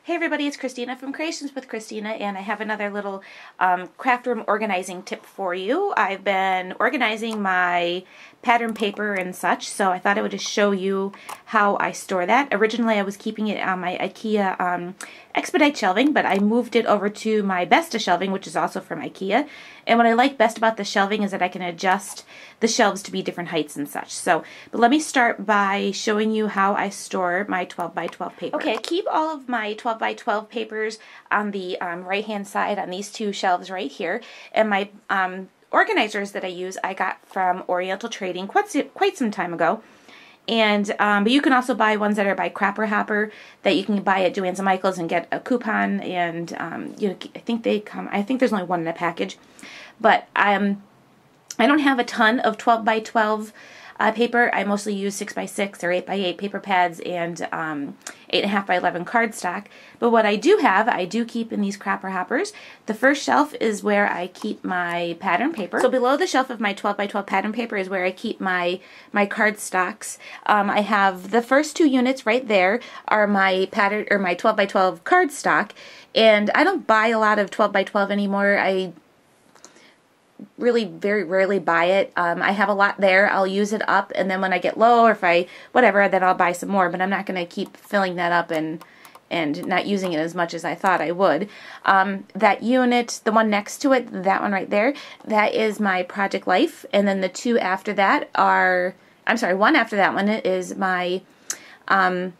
Hey everybody, it's Christina from Creations with Christina, and I have another little craft room organizing tip for you. I've been organizing my pattern paper and such, so I thought I would just show you how I store that. Originally I was keeping it on my IKEA expedite shelving, but I moved it over to my Besta shelving, which is also from IKEA. And what I like best about the shelving is that I can adjust the shelves to be different heights and such. But let me start by showing you how I store my 12 by 12 paper. Okay, I keep all of my 12 by 12 papers on the right hand side on these two shelves right here, and my organizers that I use I got from Oriental Trading quite some time ago. And but you can also buy ones that are by Crapper Hopper that you can buy at Joann's and Michael's and get a coupon. And you know, I think they come. I think there's only one in a package. But I don't have a ton of 12 by 12 paper. I mostly use 6 by 6 or 8 by 8 paper pads and 8.5 by 11 cardstock. But what I do have, I do keep in these Crapper Hoppers. The first shelf is where I keep my pattern paper. So below the shelf of my 12 by 12 pattern paper is where I keep my cardstocks. I have the first two units right there are my pattern or my 12 by 12 cardstock, and I don't buy a lot of 12 by 12 anymore. I really very rarely buy it. I have a lot there. I'll use it up, and then when I get low or if I whatever, then I'll buy some more, but I'm not going to keep filling that up and not using it as much as I thought I would. That unit, the one next to it, that one right there, that is my Project Life, and then the two after that are, I'm sorry, one after that one is my American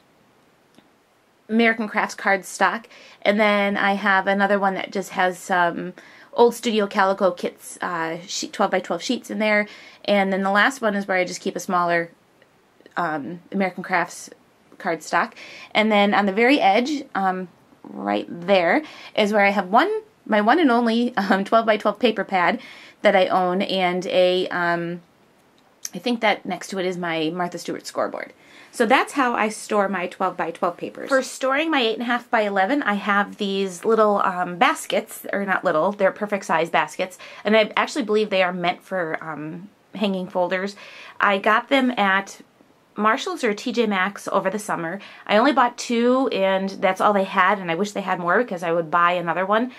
Crafts cardstock, and then I have another one that just has some old Studio Calico kits, 12 by 12 sheets in there, and then the last one is where I just keep a smaller American Crafts cardstock. And then on the very edge, right there, is where I have my one and only 12 by 12 paper pad that I own, and I think that next to it is my Martha Stewart scoreboard. So that's how I store my 12 by 12 papers. For storing my 8.5 by 11, I have these little baskets, or not little, they're perfect size baskets, and I actually believe they are meant for hanging folders. I got them at Marshall's or TJ Maxx over the summer. I only bought two, and that's all they had, and I wish they had more because I would buy another one.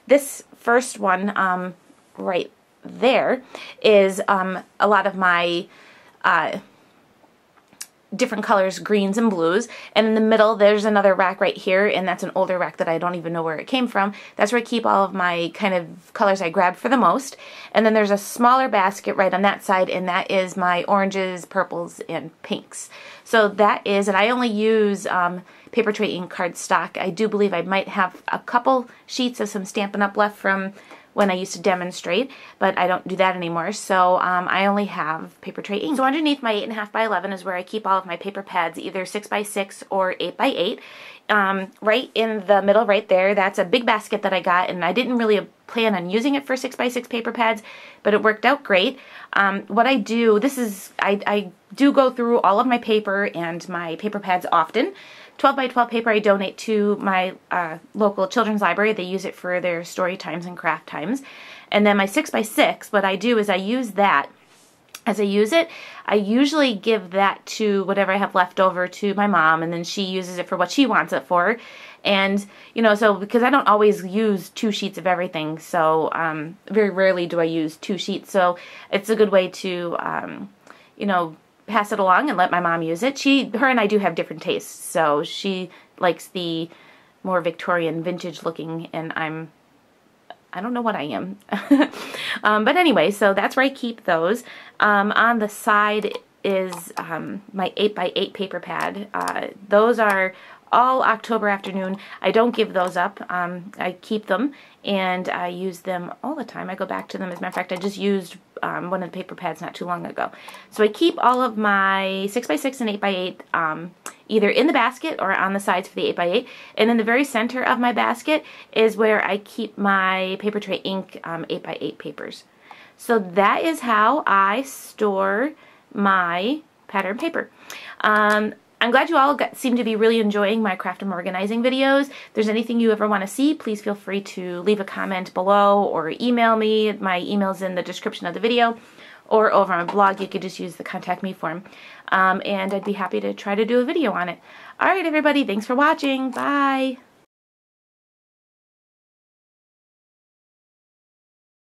This first one right there is a lot of my different colors, greens and blues, and in the middle there's another rack right here, and that's an older rack that I don't even know where it came from. That's where I keep all of my kind of colors I grabbed for the most. And then there's a smaller basket right on that side, and that is my oranges, purples, and pinks. So that is, and I only use paper tray ink cardstock. I do believe I might have a couple sheets of some Stampin' Up! Left from when I used to demonstrate, but I don't do that anymore, so I only have paper tray ink. So underneath my 8.5 by 11 is where I keep all of my paper pads, either 6 by 6 or 8 by 8. Right in the middle right there, that's a big basket that I got, and I didn't really plan on using it for 6 by 6 paper pads, but it worked out great. What I do, I do go through all of my paper and my paper pads often. 12 by 12 paper I donate to my local children's library. They use it for their story times and craft times. And then my 6 by 6, what I do is I use that. As I use it, I usually give that to whatever I have left over to my mom, and then she uses it for what she wants it for. And, you know, so because I don't always use 2 sheets of everything, so very rarely do I use 2 sheets. So it's a good way to, you know, pass it along and let my mom use it. Her and I do have different tastes, so she likes the more Victorian vintage looking, and I don't know what I am. But anyway, so that's where I keep those. On the side is my 8 by 8 paper pad. Those are all October afternoon. I don't give those up. I keep them, and I use them all the time. I go back to them. As a matter of fact, I just used one of the paper pads not too long ago. So I keep all of my 6 by 6 and 8 by 8 either in the basket or on the sides for the 8 by 8. And in the very center of my basket is where I keep my paper tray ink 8 by 8 papers. So that is how I store my pattern paper. I'm glad you all seem to be really enjoying my craft and organizing videos. If there's anything you ever want to see, please feel free to leave a comment below or email me. My email's in the description of the video. or over on my blog, you could just use the contact me form. And I'd be happy to try to do a video on it. Alright everybody, thanks for watching. Bye!